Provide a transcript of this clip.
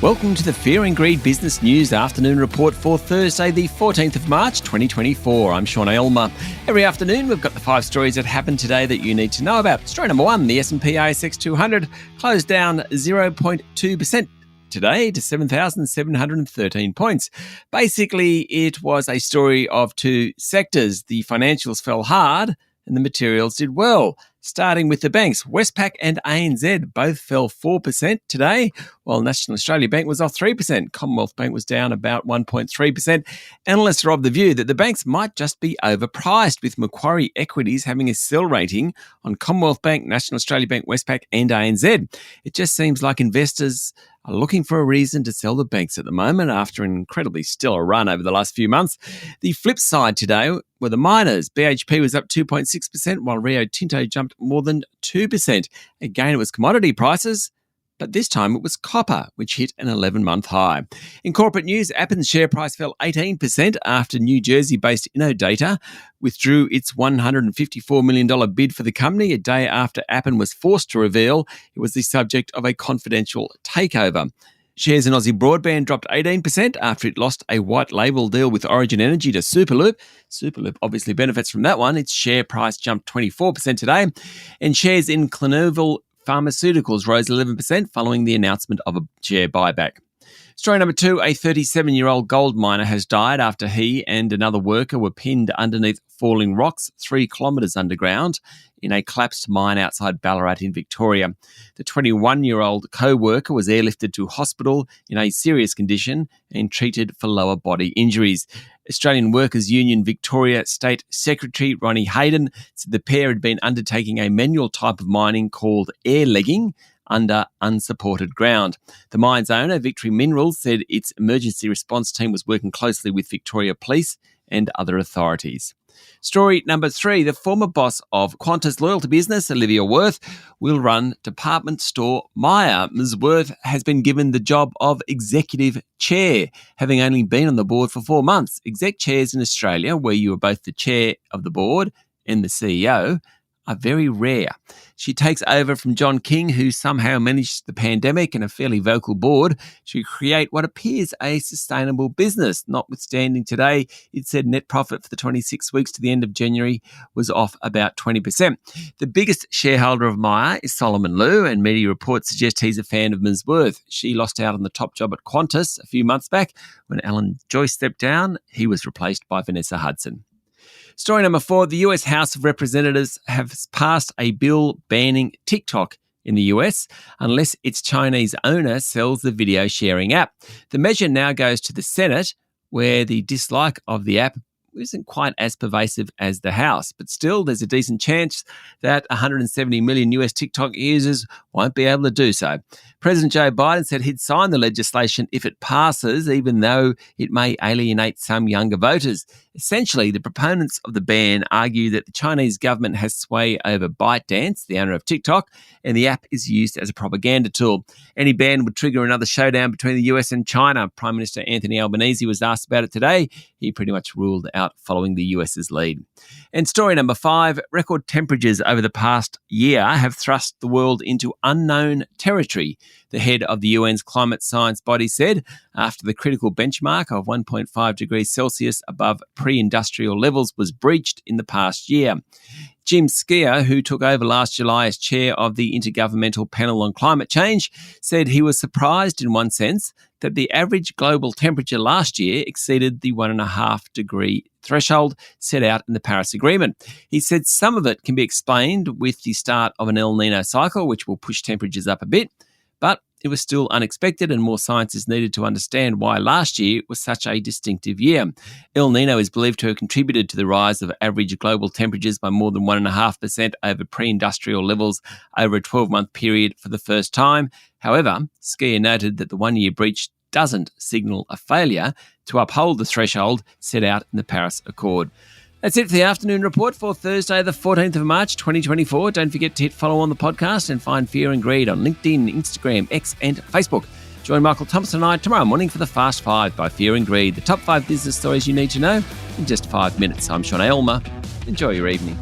Welcome to the Fear and Greed Business News Afternoon Report for Thursday, the 14th of March, 2024. I'm Sean Aylmer. Every afternoon, we've got the 5 stories that happened today that you need to know about. Story number 1, the S&P ASX 200 closed down 0.2% today to 7,713 points. Basically, it was a story of 2 sectors. The financials fell hard and the materials did well. Starting with the banks, Westpac and ANZ both fell 4% today, while National Australia Bank was off 3%. Commonwealth Bank was down about 1.3%. Analysts are of the view that the banks might just be overpriced, with Macquarie Equities having a sell rating on Commonwealth Bank, National Australia Bank, Westpac and ANZ. It just seems like investors are looking for a reason to sell the banks at the moment after an incredibly stellar run over the last few months. The flip side today were the miners. BHP was up 2.6%, while Rio Tinto jumped more than 2%. Again, it was commodity prices, but this time it was copper, which hit an 11-month high. In corporate news, Appen's share price fell 18% after New Jersey-based Innodata withdrew its $154 million bid for the company a day after Appen was forced to reveal it was the subject of a confidential takeover. Shares in Aussie Broadband dropped 18% after it lost a white label deal with Origin Energy to Superloop. Superloop obviously benefits from that one. Its share price jumped 24% today. And shares in Clinuvel Pharmaceuticals rose 11% following the announcement of a share buyback. Story number 2, a 37-year-old gold miner has died after he and another worker were pinned underneath falling rocks 3 kilometres underground in a collapsed mine outside Ballarat in Victoria. The 21-year-old co-worker was airlifted to hospital in a serious condition and treated for lower body injuries. Australian Workers Union Victoria State Secretary Ronnie Hayden said the pair had been undertaking a manual type of mining called air legging under unsupported ground. The mine's owner, Victory Minerals, said its emergency response team was working closely with Victoria Police and other authorities. Story number 3, the former boss of Qantas loyalty business, Olivia Wirth, will run department store Myer. Ms. Wirth has been given the job of executive chair, having only been on the board for 4 months. Exec chairs in Australia, where you are both the chair of the board and the CEO, are very rare. She takes over from John King, who somehow managed the pandemic and a fairly vocal board to create what appears a sustainable business. Notwithstanding today, it said net profit for the 26 weeks to the end of January was off about 20%. The biggest shareholder of Myer is Solomon Lew, and media reports suggest he's a fan of Ms. Wirth. She lost out on the top job at Qantas a few months back. When Alan Joyce stepped down, he was replaced by Vanessa Hudson. Story number 4, the US House of Representatives has passed a bill banning TikTok in the US unless its Chinese owner sells the video sharing app. The measure now goes to the Senate, where the dislike of the app isn't quite as pervasive as the House, but still there's a decent chance that 170 million US TikTok users won't be able to do so. President Joe Biden said he'd sign the legislation if it passes, even though it may alienate some younger voters. Essentially, the proponents of the ban argue that the Chinese government has sway over ByteDance, the owner of TikTok, and the app is used as a propaganda tool. Any ban would trigger another showdown between the US and China. Prime Minister Anthony Albanese was asked about it today. He pretty much ruled out following the US's lead. And story number 5, record temperatures over the past year have thrust the world into unknown territory, the head of the UN's climate science body said, after the critical benchmark of 1.5 degrees Celsius above pre-industrial levels was breached in the past year. Jim Skier, who took over last July as chair of the Intergovernmental Panel on Climate Change, said he was surprised in one sense that the average global temperature last year exceeded the 1.5 degree threshold set out in the Paris Agreement. He said some of it can be explained with the start of an El Nino cycle, which will push temperatures up a bit, but it was still unexpected and more science is needed to understand why last year was such a distinctive year. El Nino is believed to have contributed to the rise of average global temperatures by more than 1.5% over pre-industrial levels over a 12-month period for the first time. However, Skier noted that the one-year breach doesn't signal a failure to uphold the threshold set out in the Paris Accord. That's it for the afternoon report for Thursday, the 14th of March, 2024. Don't forget to hit follow on the podcast and find Fear and Greed on LinkedIn, Instagram, X and Facebook. Join Michael Thompson and I tomorrow morning for the Fast 5 by Fear and Greed, the top 5 business stories you need to know in just 5 minutes. I'm Sean Aylmer. Enjoy your evening.